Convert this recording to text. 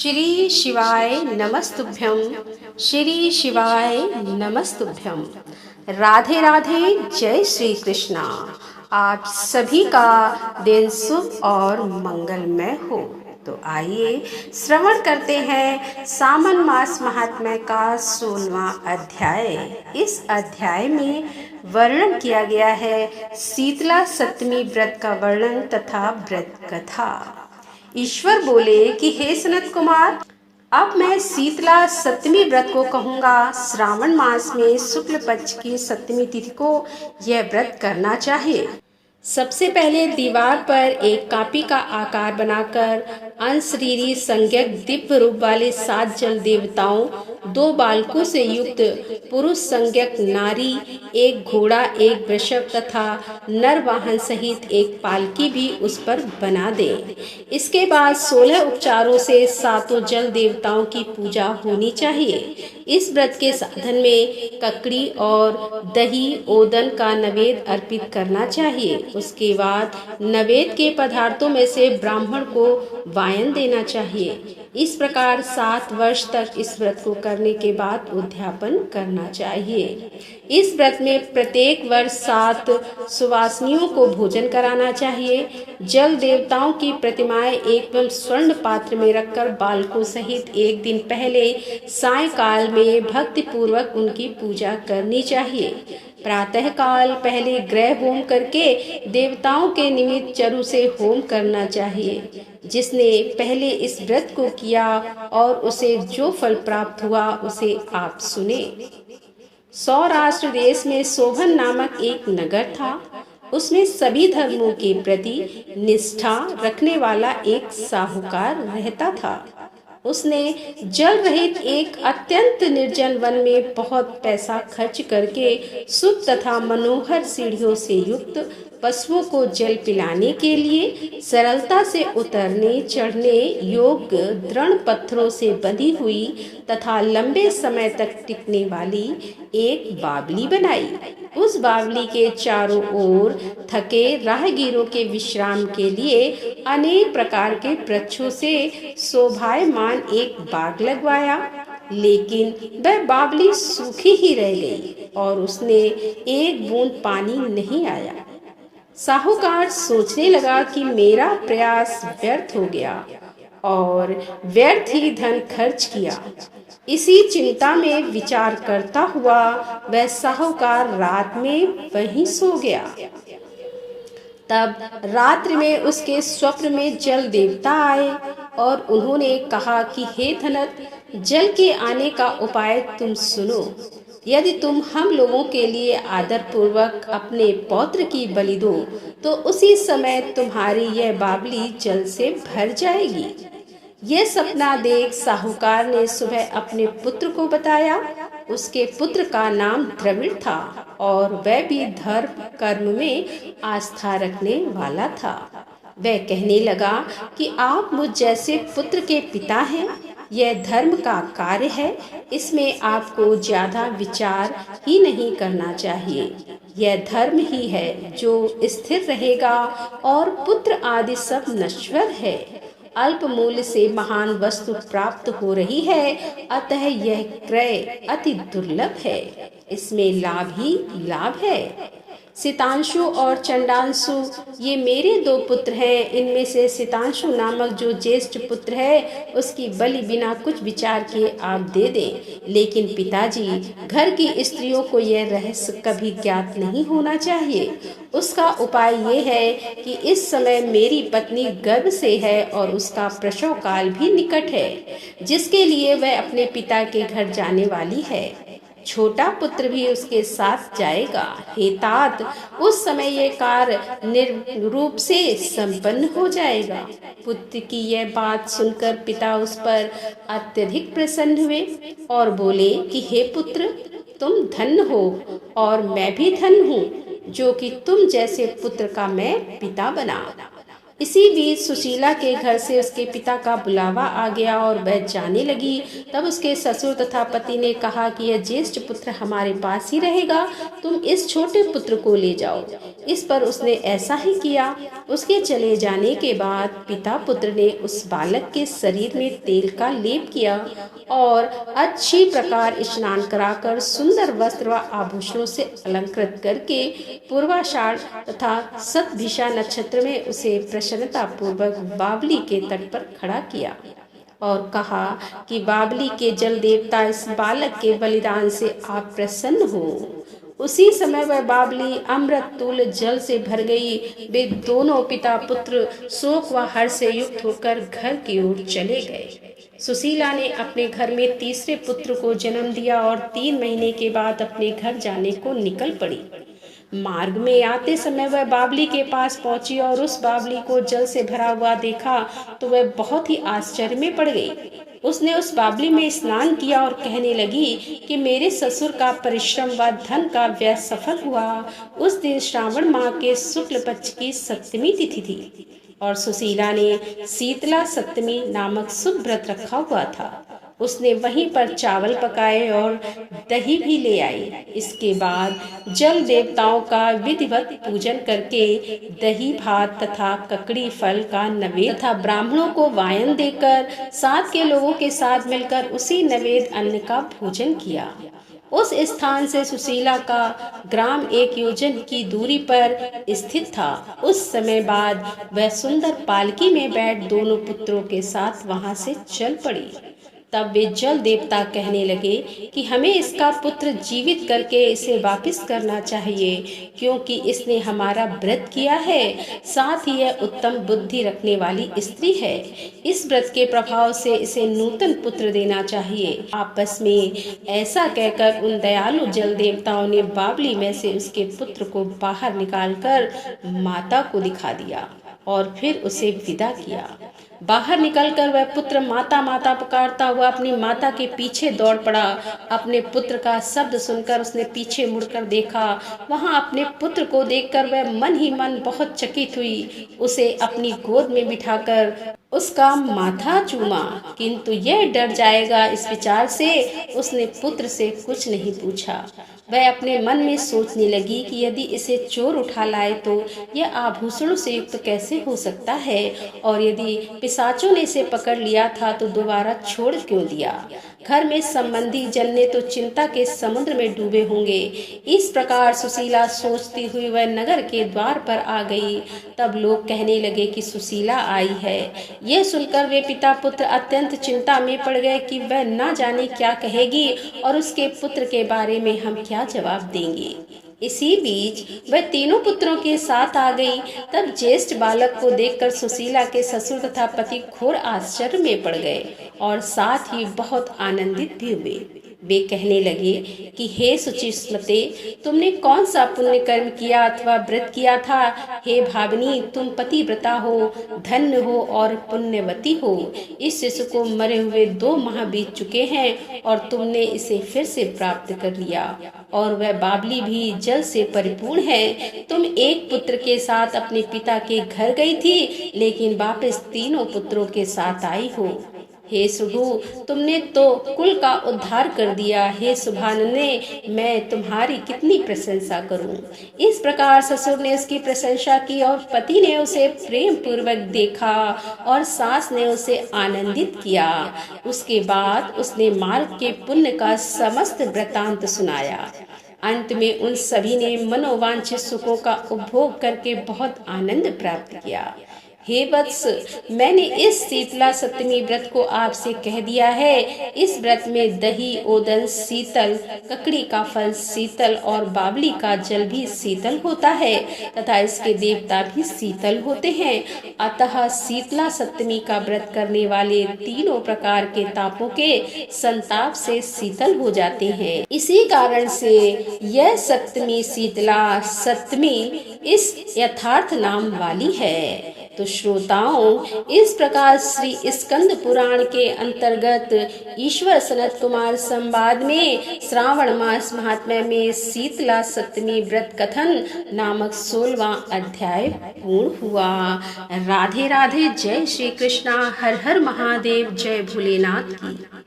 श्री शिवाय नमस्तुभ्यं। श्री शिवाय नमस्तुभ्यं। राधे राधे, जय श्री कृष्णा। आप सभी का दिन शुभ और मंगलमय हो। तो आइए श्रवण करते हैं सावन मास महात्म्य का 16वां अध्याय। इस अध्याय में वर्णन किया गया है शीतला सप्तमी व्रत का वर्णन तथा व्रत कथा। ईश्वर बोले कि हे सनत कुमार, अब मैं शीतला सप्तमी व्रत को कहूँगा। श्रावण मास में शुक्ल पक्ष की सप्तमी तिथि को यह व्रत करना चाहिए। सबसे पहले दीवार पर एक कापी का आकार बनाकर अनशरीरी संज्ञक दिव्य रूप वाले 7 जल देवताओं, 2 बालकों से युक्त पुरुष संज्ञक नारी, एक घोड़ा, एक वृषभ तथा नर वाहन सहित एक पालकी भी उस पर बना दे। इसके बाद 16 उपचारों से 7 जल देवताओं की पूजा होनी चाहिए। इस व्रत के साधन में ककड़ी और दही ओदन का नैवेद्य अर्पित करना चाहिए। उसके बाद नैवेद्य के पदार्थों में से ब्राह्मण को वायन देना चाहिए। इस प्रकार 7 वर्ष तक इस व्रत को करने के बाद उद्यापन करना चाहिए। इस व्रत में प्रत्येक वर्ष 7 सुवासिनियों को भोजन कराना चाहिए। जल देवताओं की प्रतिमाएं एकदम स्वर्ण पात्र में रखकर बालकों सहित एक दिन पहले सायंकाल में भक्ति पूर्वक उनकी पूजा करनी चाहिए। प्रातः काल पहले ग्रह होम करके देवताओं के निमित्त चरु से होम करना चाहिए। जिसने पहले इस व्रत को किया और उसे जो फल प्राप्त हुआ उसे आप सुने। सौराष्ट्र देश में शोभन नामक एक नगर था। उसमें सभी धर्मों के प्रति निष्ठा रखने वाला एक साहूकार रहता था। उसने जल रहित एक अत्यंत निर्जन वन में बहुत पैसा खर्च करके शुभ तथा मनोहर सीढ़ियों से युक्त पशुओं को जल पिलाने के लिए सरलता से उतरने चढ़ने योग्य दृढ़ पत्थरों से बंधी हुई तथा लंबे समय तक टिकने वाली एक बावली बनाई। उस बावली के चारों ओर थके राहगीरों के विश्राम के लिए अनेक प्रकार के वृक्षों से शोभायमान एक बाग लगवाया। लेकिन वह बावली सूखी ही रह गई और उसने एक बूंद पानी नहीं आया। साहूकार सोचने लगा कि मेरा प्रयास व्यर्थ हो गया और व्यर्थ ही धन खर्च किया। इसी चिंता में विचार करता हुआ वह साहूकार रात में वहीं सो गया। तब रात्रि में उसके स्वप्न में जल देवता आए और उन्होंने कहा कि हे धनत, जल के आने का उपाय तुम सुनो। यदि तुम हम लोगों के लिए आदर पूर्वक अपने पौत्र की बलि दो तो उसी समय तुम्हारी यह बावली जल से भर जाएगी। यह सपना देख साहूकार ने सुबह अपने पुत्र को बताया। उसके पुत्र का नाम द्रविड़ था और वह भी धर्म कर्म में आस्था रखने वाला था। वह कहने लगा कि आप मुझ जैसे पुत्र के पिता हैं। यह धर्म का कार्य है, इसमें आपको ज्यादा विचार ही नहीं करना चाहिए। यह धर्म ही है जो स्थिर रहेगा और पुत्र आदि सब नश्वर है। अल्प मूल्य से महान वस्तु प्राप्त हो रही है, अतः यह क्रय अति दुर्लभ है। इसमें लाभ ही लाभ है। सितांशु और चंडांशु ये मेरे 2 पुत्र हैं। इनमें से सितांशु नामक जो ज्येष्ठ पुत्र है उसकी बलि बिना कुछ विचार किए आप दे दें। लेकिन पिताजी, घर की स्त्रियों को यह रहस्य कभी ज्ञात नहीं होना चाहिए। उसका उपाय ये है कि इस समय मेरी पत्नी गर्भ से है और उसका प्रसव काल भी निकट है, जिसके लिए वह अपने पिता के घर जाने वाली है। छोटा पुत्र भी उसके साथ जाएगा। हे तात, उस समय यह कार्य निर्रूप से संपन्न हो जाएगा। पुत्र की यह बात सुनकर पिता उस पर अत्यधिक प्रसन्न हुए और बोले कि हे पुत्र, तुम धन्य हो और मैं भी धन्य हूँ जो कि तुम जैसे पुत्र का मैं पिता बना। इसी बीच सुशीला के घर से उसके पिता का बुलावा आ गया और वह जाने लगी। तब उसके ससुर तथा पति ने कहा कि यह ज्येष्ठ पुत्र हमारे पास ही रहेगा, तुम इस छोटे पुत्र को ले जाओ। इस पर उसने ऐसा ही किया। उसके चले जाने के बाद पिता पुत्र ने उस बालक के शरीर में तेल का लेप किया और अच्छी प्रकार स्नान कराकर सुंदर वस्त्र व आभूषणों से अलंकृत करके पूर्वाषाढ़ तथा शतभिषा नक्षत्र में उसे प्रसन्नता पूर्वक बावली के तट पर खड़ा किया और कहा कि बावली के जल देवता, इस बालक के बलिदान से आप प्रसन्न हो। उसी समय वह बावली अमृत तुल्य जल से भर गई। वे दोनों पिता पुत्र शोक व हर्ष से युक्त होकर घर की ओर चले गए। सुशीला ने अपने घर में तीसरे पुत्र को जन्म दिया और 3 महीने के बाद अपने घर जाने को निकल पड़ी। मार्ग में आते समय वह बावली के पास पहुंची और उस बावली को जल से भरा हुआ देखा तो वह बहुत ही आश्चर्य में पड़ गई। उसने उस बावली में स्नान किया और कहने लगी कि मेरे ससुर का परिश्रम व धन का व्यय सफल हुआ। उस दिन श्रावण माह के शुक्ल पक्ष की सप्तमी तिथि थी और सुशीला ने शीतला सप्तमी नामक शुभ व्रत रखा हुआ था। उसने वहीं पर चावल पकाए और दही भी ले आई। इसके बाद जल देवताओं का विधिवत पूजन करके दही भात तथा ककड़ी फल का नैवेद्य तथा ब्राह्मणों को वायन देकर साथ के लोगों के साथ मिलकर उसी नैवेद्य अन्न का भोजन किया। उस स्थान से सुशीला का ग्राम 1 योजन की दूरी पर स्थित था। उस समय बाद वह सुंदर पालकी में बैठ दोनों पुत्रों के साथ वहां से चल पड़ी। तब वे जल देवता कहने लगे कि हमें इसका पुत्र जीवित करके इसे वापस करना चाहिए, क्योंकि इसने हमारा व्रत किया है, साथ ही यह उत्तम बुद्धि रखने वाली स्त्री है। इस व्रत के प्रभाव से इसे नूतन पुत्र देना चाहिए। आपस में ऐसा कहकर उन दयालु जल देवताओं ने बावली में से उसके पुत्र को बाहर निकालकर माता को दिखा दिया और फिर उसे विदा किया। बाहर निकलकर वह पुत्र माता माता पुकारता हुआ अपनी माता के पीछे दौड़ पड़ा। अपने पुत्र का शब्द सुनकर उसने पीछे मुड़कर देखा। वहां अपने पुत्र को देखकर वह मन ही मन बहुत चकित हुई। उसे अपनी गोद में बिठाकर उसका माथा चूमा, किंतु यह डर जाएगा इस विचार से उसने पुत्र से कुछ नहीं पूछा। वह अपने मन में सोचने लगी कि यदि इसे चोर उठा लाए तो यह आभूषणों से युक्त कैसे हो सकता है, और यदि पिशाचों ने इसे पकड़ लिया था तो दोबारा छोड़ क्यों दिया। घर में संबंधी जन ने तो चिंता के समुद्र में डूबे होंगे। इस प्रकार सुशीला सोचती हुई वह नगर के द्वार पर आ गई। तब लोग कहने लगे कि सुशीला आई है। यह सुनकर वे पिता पुत्र अत्यंत चिंता में पड़ गए कि वह न जाने क्या कहेगी और उसके पुत्र के बारे में हम क्या जवाब देंगे। इसी बीच वह तीनों पुत्रों के साथ आ गई। तब ज्येष्ठ बालक को देखकर सुशीला के ससुर तथा पति घोर आश्चर्य में पड़ गए और साथ ही बहुत आनंदित भी हुए। वे कहने लगे कि हे सुचिस्मते, तुमने कौन सा पुण्य कर्म किया अथवा व्रत किया था। हे भावनी, तुम पतिव्रता हो, धन्य हो और पुण्यवती हो। इस शिशु को मरे हुए 2 माह बीत चुके हैं और तुमने इसे फिर से प्राप्त कर लिया, और वह बावली भी जल से परिपूर्ण है। तुम एक पुत्र के साथ अपने पिता के घर गई थी, लेकिन वापस तीनों पुत्रों के साथ आई हो। हे सुभु, तुमने तो कुल का उद्धार कर दिया। हे शुभानने, मैं तुम्हारी कितनी प्रशंसा करूं। इस प्रकार ससुर ने उसकी प्रशंसा की और पति ने उसे प्रेम पूर्वक देखा और सास ने उसे आनंदित किया। उसके बाद उसने मार्ग के पुण्य का समस्त वृत्तांत सुनाया। अंत में उन सभी ने मनोवांछित सुखों का उपभोग करके बहुत आनंद प्राप्त किया। हे वत्स, मैंने इस शीतला सप्तमी व्रत को आपसे कह दिया है। इस व्रत में दही ओदन शीतल, ककड़ी का फल शीतल और बावली का जल भी शीतल होता है तथा इसके देवता भी शीतल होते हैं। अतः शीतला सप्तमी का व्रत करने वाले तीनों प्रकार के तापों के संताप से शीतल हो जाते हैं। इसी कारण से यह सप्तमी शीतला सप्तमी इस यथार्थ नाम वाली है। तो श्रोताओं, इस प्रकार श्री स्कंद पुराण के अंतर्गत ईश्वर सनत कुमार संवाद में श्रावण मास महात्म्य में शीतला सप्तमी व्रत कथन नामक 16वां अध्याय पूर्ण हुआ। राधे राधे। जय श्री कृष्णा। हर हर महादेव। जय भोलेनाथ की।